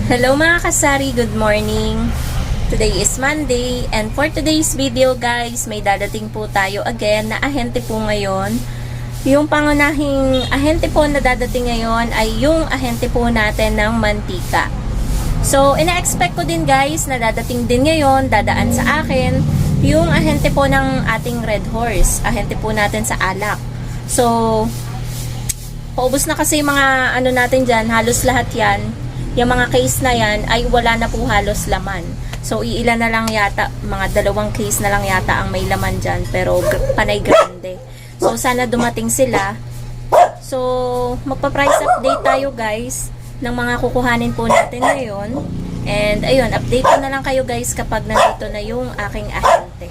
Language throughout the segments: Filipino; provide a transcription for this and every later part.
Hello mga kasari, good morning. Today is Monday and for today's video guys, may dadating po tayo again na ahente po ngayon. Yung pangunahing ahente po na dadating ngayon ay yung ahente po natin ng mantika. So, ina-expect ko din guys na dadating din ngayon, dadaan sa akin, yung ahente po ng ating Red Horse, ahente po natin sa alak. So, paubos na kasi yung mga ano natin dyan, halos lahat yan. Yung mga case na yan ay wala na po halos laman. So, iilan na lang yata, mga 2 case na lang yata ang may laman dyan, pero panay grande. So, sana dumating sila. So, magpa-price update tayo guys ng mga kukuhanin po natin ngayon. And, ayun, update ko na lang kayo guys kapag nandito na yung aking ahente.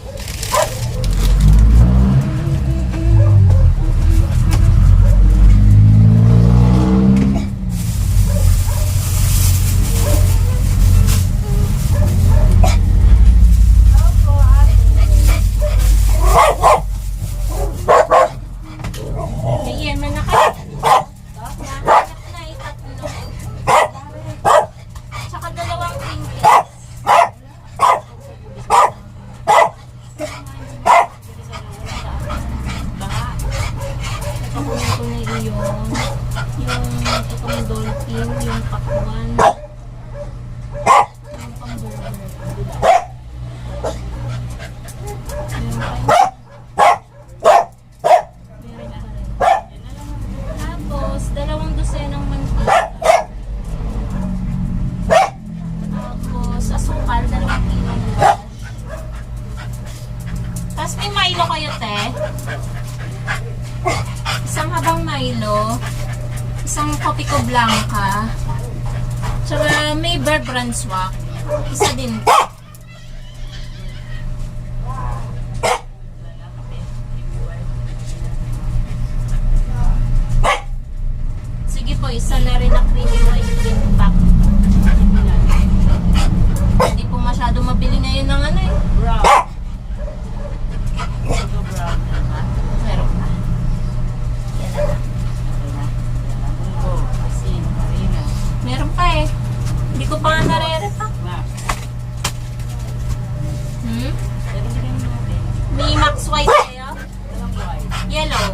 Itong dolphin, yung pakwan, yung pang-burger. Tapos, 2 dosenang mantika. Tapos, asukal, 2 kilo na lahat. Tapos, may Milo kayo, te? Isang habang Milo. Isang Copico Blanca. Tsaka may Bear Brand Swak. Isa din. Sige po, isa na rin na creamy white cream pack. Hindi po masyado mabili ngayon ng ano eh. Brown. Meron pa. Yan na lang. Meron pa eh. Hindi ko pa nga nare-repack. May Max White kayo? Yellow.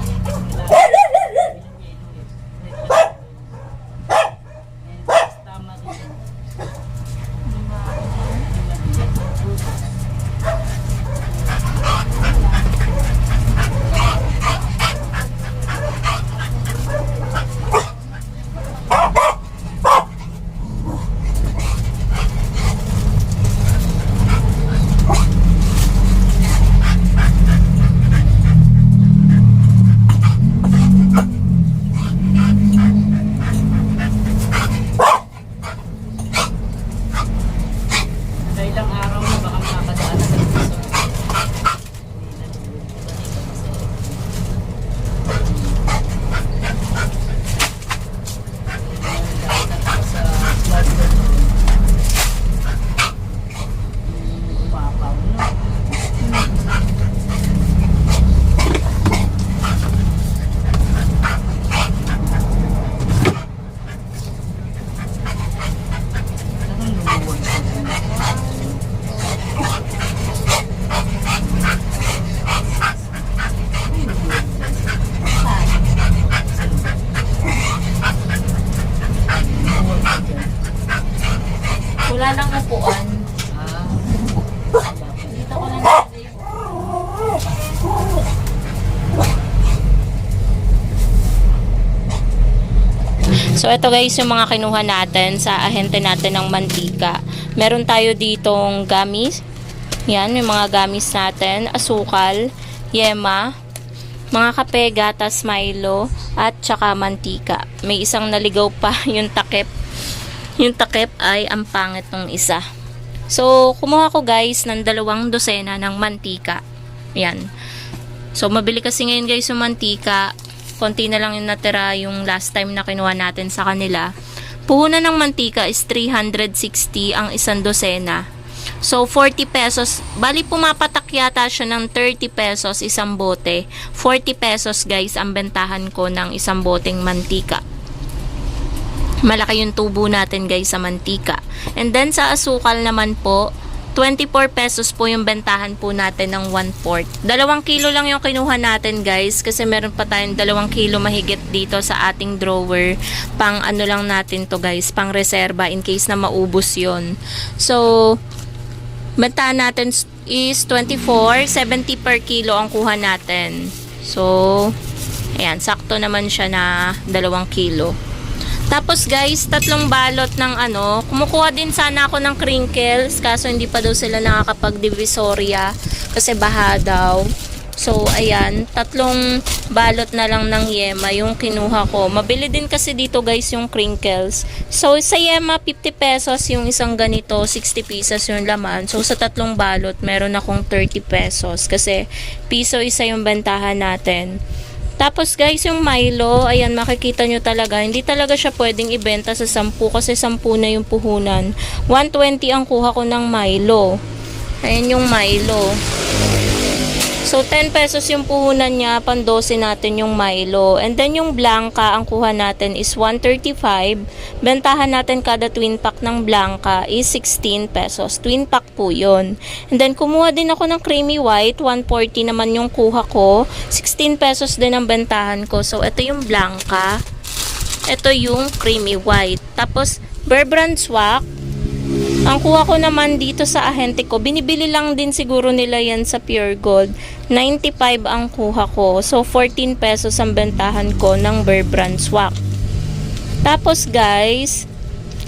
Wala nang upuan. Dito ko lang nilagay. So, ito guys yung mga kinuha natin sa ahente natin ng mantika. Meron tayo ditong gamis. Yan, yung mga gamis natin. Asukal, yema, mga kape, gatas, Milo, at tsaka mantika. May isang naligaw pa yung takip. Yung takip ay ang pangit ng isa. So, kumuha ko guys ng 2 dosena ng mantika. Yan. So, mabili kasi ngayon guys yung mantika. Konti na lang yung natira yung last time na kinuha natin sa kanila. Puhunan ng mantika is 360 ang 1 dosena. So, 40 pesos. Bali, pumapatak yata siya ng 30 pesos isang bote. 40 pesos guys ang bentahan ko ng isang boteng mantika. Malaki yung tubo natin guys sa mantika. And then sa asukal naman po, 24 pesos po yung bentahan po natin ng 1/4. 2 kilo lang yung kinuha natin guys kasi meron pa tayong 2 kilo mahigit dito sa ating drawer. Pang ano lang natin to guys, pang reserva in case na maubos yon. So, bentahan natin is 24.70 per kilo ang kuha natin. So, ayan, sakto naman siya na 2 kilo. Tapos guys, 3 balot ng ano, kumukuha din sana ako ng crinkles, kaso hindi pa daw sila nakakapag-divisoria kasi baha daw. So, ayan, 3 balot na lang ng yema yung kinuha ko. Mabili din kasi dito guys yung crinkles. So, sa yema, 50 pesos yung isang ganito, 60 pesos yung laman. So, sa 3 balot, meron akong 30 pesos kasi piso isa yung bentahan natin. Tapos guys, yung Milo, ayan makikita nyo talaga, hindi talaga siya pwedeng ibenta sa 10 kasi 10 na yung puhunan. 120 ang kuha ko ng Milo. Ayan yung Milo. So 10 pesos yung puhunan niya, pang 12 natin yung Milo. And then yung Blanca, ang kuha natin is 135. Bentahan natin kada twin pack ng Blanca is 16 pesos. Twin pack po yun. And then kumuha din ako ng Creamy White, 140 naman yung kuha ko. 16 pesos din ang bentahan ko. So ito yung Blanca. Ito yung Creamy White. Tapos Bear Brand Swak. Ang kuha ko naman dito sa ahente ko, binibili lang din siguro nila yan sa Pure Gold. 95 ang kuha ko. So, 14 pesos ang bentahan ko ng Bear Brand Swak. Tapos guys,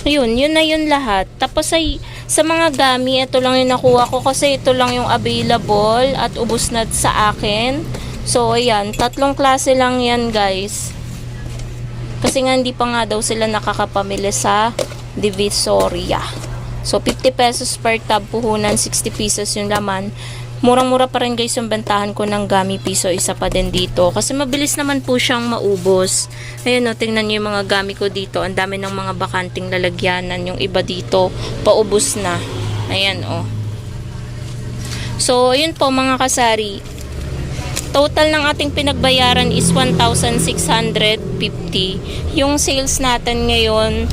yun na yun lahat. Tapos ay, sa mga gami, ito lang yung nakuha ko kasi ito lang yung available at ubos na sa akin. So, ayan, 3 klase lang yan guys. Kasi nga hindi pa nga daw sila nakakapamili sa Divisoria. So, 50 pesos per tab puhunan, 60 pesos yung laman. Murang-mura pa rin guys yung bentahan ko ng gami, piso isa pa din dito. Kasi mabilis naman po siyang maubos. Ayan o, tingnan nyo yung mga gami ko dito. Ang dami ng mga bakanting lalagyanan. Yung iba dito, paubos na. Ayan o. So, yun po mga kasari. Total ng ating pinagbayaran is 1,650. Yung sales natin ngayong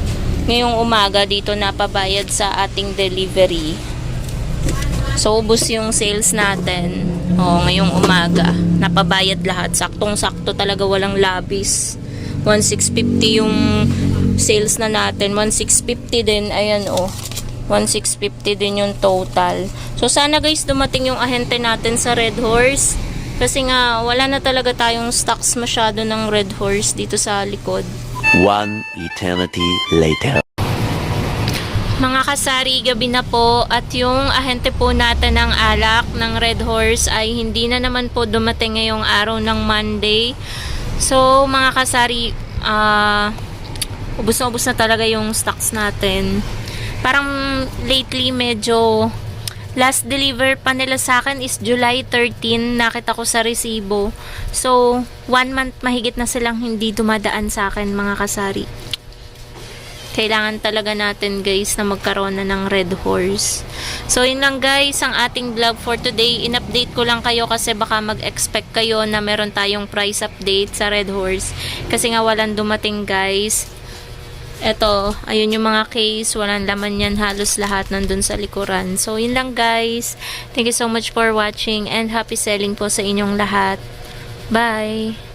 umaga dito napabayad sa ating delivery. So, ubos yung sales natin. Ngayong umaga. Napabayad lahat. Saktong-sakto talaga, walang labis. 1,650 yung sales na natin. 1,650 din. Ayan 1,650 din yung total. So, sana guys dumating yung ahente natin sa Red Horse. Kasi nga, wala na talaga tayong stocks masyado ng Red Horse dito sa likod. One eternity later. Mga kasari, gabi na po at yung ahente po natin ng alak ng Red Horse ay hindi na naman po dumating ngayong araw ng Monday. So mga kasari, ubos na talaga yung stocks natin. Parang lately medyo last deliver pa nila sa akin is July 13, nakita ko sa resibo. So, 1 month mahigit na silang hindi dumadaan sa akin mga kasari. Kailangan talaga natin guys na magkaroon na ng Red Horse. So, yun lang guys ang ating vlog for today. In-update ko lang kayo kasi baka mag-expect kayo na meron tayong price update sa Red Horse. Kasi nga walang dumating guys. Eto, ayun yung mga case, walang laman yan, halos lahat nandun sa likuran. So, yun lang guys. Thank you so much for watching and happy selling po sa inyong lahat. Bye!